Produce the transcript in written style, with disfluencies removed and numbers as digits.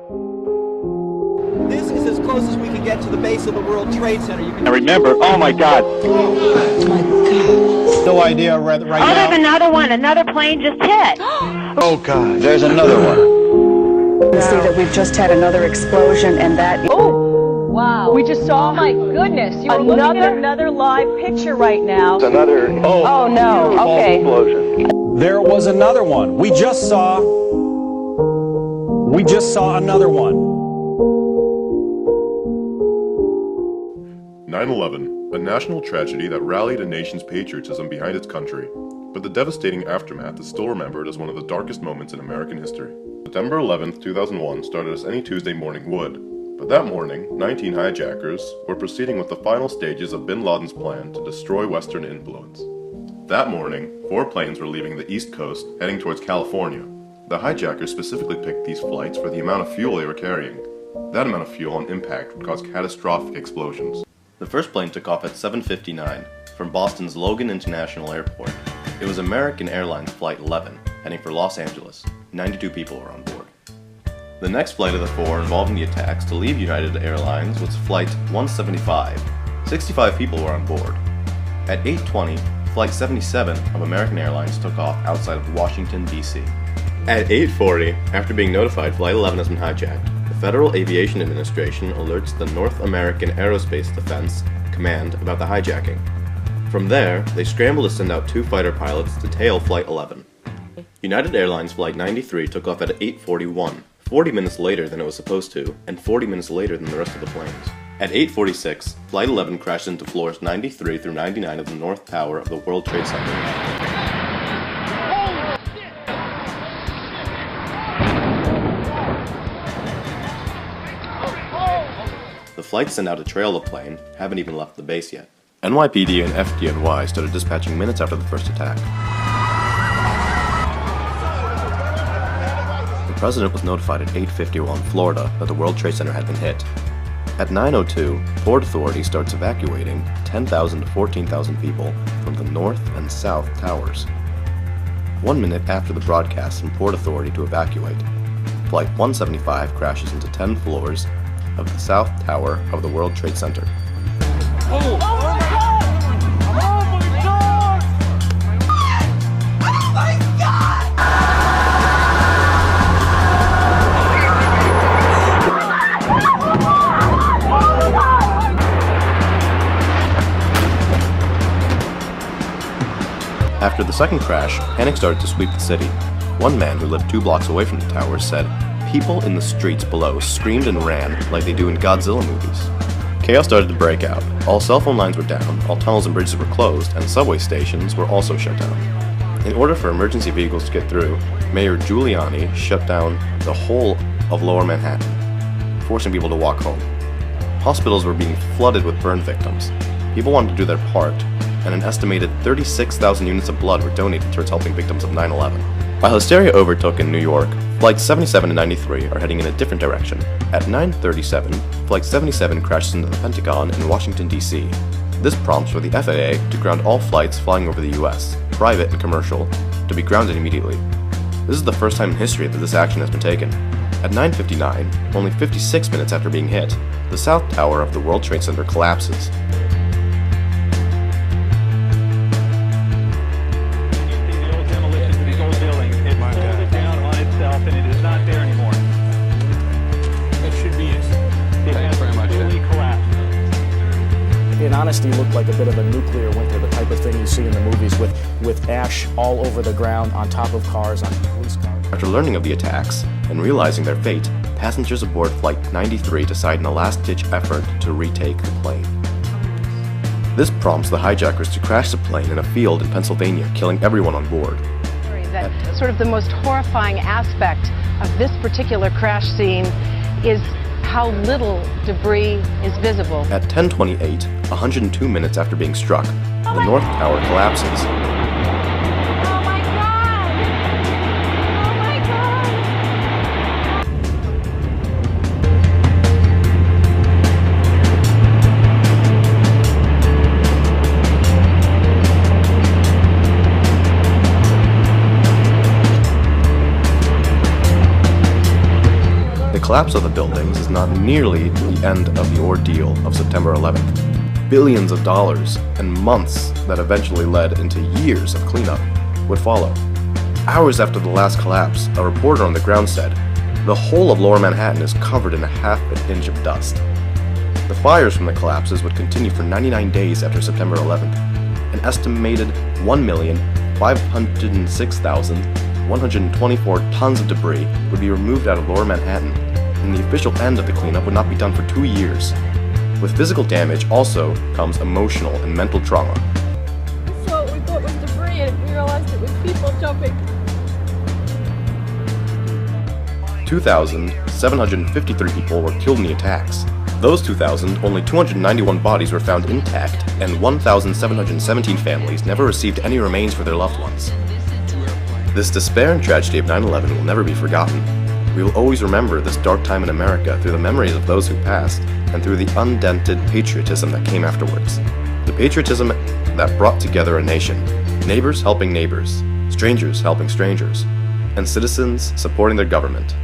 This is as close as we can get to the base of the World Trade Center. I remember, oh my God. Oh my God. No idea right now. There's another plane just hit. Oh God. There's another one. You see that we've just had another explosion and that... Oh, wow. We just saw, oh my goodness, you're looking at another live picture right now. It's another Oh no, okay. explosion. There was another one. We just saw another one. 9/11, a national tragedy that rallied a nation's patriotism behind its country, but the devastating aftermath is still remembered as one of the darkest moments in American history. September 11, 2001 started as any Tuesday morning would, but that morning, 19 hijackers were proceeding with the final stages of bin Laden's plan to destroy Western influence. That morning, 4 planes were leaving the East Coast, heading towards California. The hijackers specifically picked these flights for the amount of fuel they were carrying. That amount of fuel on impact would cause catastrophic explosions. The first plane took off at 7:59 from Boston's Logan International Airport. It was American Airlines Flight 11, heading for Los Angeles. 92 people were on board. The next flight of the 4 involving the attacks to leave United Airlines was Flight 175. 65 people were on board. At 8:20, Flight 77 of American Airlines took off outside of Washington, D.C. At 8:40, after being notified Flight 11 has been hijacked, the Federal Aviation Administration alerts the North American Aerospace Defense Command about the hijacking. From there, they scramble to send out 2 fighter pilots to tail Flight 11. United Airlines Flight 93 took off at 8:41, 40 minutes later than it was supposed to, and 40 minutes later than the rest of the planes. At 8:46, Flight 11 crashed into floors 93 through 99 of the North Tower of the World Trade Center. The flights sent out to trail the plane haven't even left the base yet. NYPD and FDNY started dispatching minutes after the first attack. The president was notified at 8:51 Florida that the World Trade Center had been hit. At 9:02, Port Authority starts evacuating 10,000 to 14,000 people from the North and South Towers. 1 minute after the broadcast from Port Authority to evacuate, Flight 175 crashes into 10 floors of the South Tower of the World Trade Center. Oh my God! Oh my God! Oh my God! After the second crash, panic started to sweep the city. One man who lived 2 blocks away from the towers said, "People in the streets below screamed and ran like they do in Godzilla movies." Chaos started to break out. All cell phone lines were down, all tunnels and bridges were closed, and subway stations were also shut down. In order for emergency vehicles to get through, Mayor Giuliani shut down the whole of Lower Manhattan, forcing people to walk home. Hospitals were being flooded with burn victims. People wanted to do their part, and an estimated 36,000 units of blood were donated towards helping victims of 9/11. While hysteria overtook in New York, Flights 77 and 93 are heading in a different direction. At 9:37, Flight 77 crashes into the Pentagon in Washington, D.C. This prompts for the FAA to ground all flights flying over the U.S., private and commercial, to be grounded immediately. This is the first time in history that this action has been taken. At 9:59, only 56 minutes after being hit, the South Tower of the World Trade Center collapses. In honesty, looked like a bit of a nuclear winter, the type of thing you see in the movies with ash all over the ground, on top of cars, on police cars. After learning of the attacks and realizing their fate, passengers aboard Flight 93 decide in a last-ditch effort to retake the plane. This prompts the hijackers to crash the plane in a field in Pennsylvania, killing everyone on board. That sort of the most horrifying aspect of this particular crash scene is how little debris is visible. At 10:28, 102 minutes after being struck, the North Tower collapses. Oh my God! Oh my God! The collapse of the buildings is not nearly the end of the ordeal of September 11th. Billions of dollars and months that eventually led into years of cleanup would follow. Hours after the last collapse, a reporter on the ground said, "The whole of Lower Manhattan is covered in a half an inch of dust." The fires from the collapses would continue for 99 days after September 11th. An estimated 1,506,124 tons of debris would be removed out of Lower Manhattan, and the official end of the cleanup would not be done for 2 years. With physical damage also comes emotional and mental trauma. So we thought it was debris and we realized it was people jumping. 2,753 people were killed in the attacks. Those 2,000, only 291 bodies were found intact, and 1,717 families never received any remains for their loved ones. This despair and tragedy of 9/11 will never be forgotten. We will always remember this dark time in America through the memories of those who passed, and through the undented patriotism that came afterwards. The patriotism that brought together a nation, neighbors helping neighbors, strangers helping strangers, and citizens supporting their government.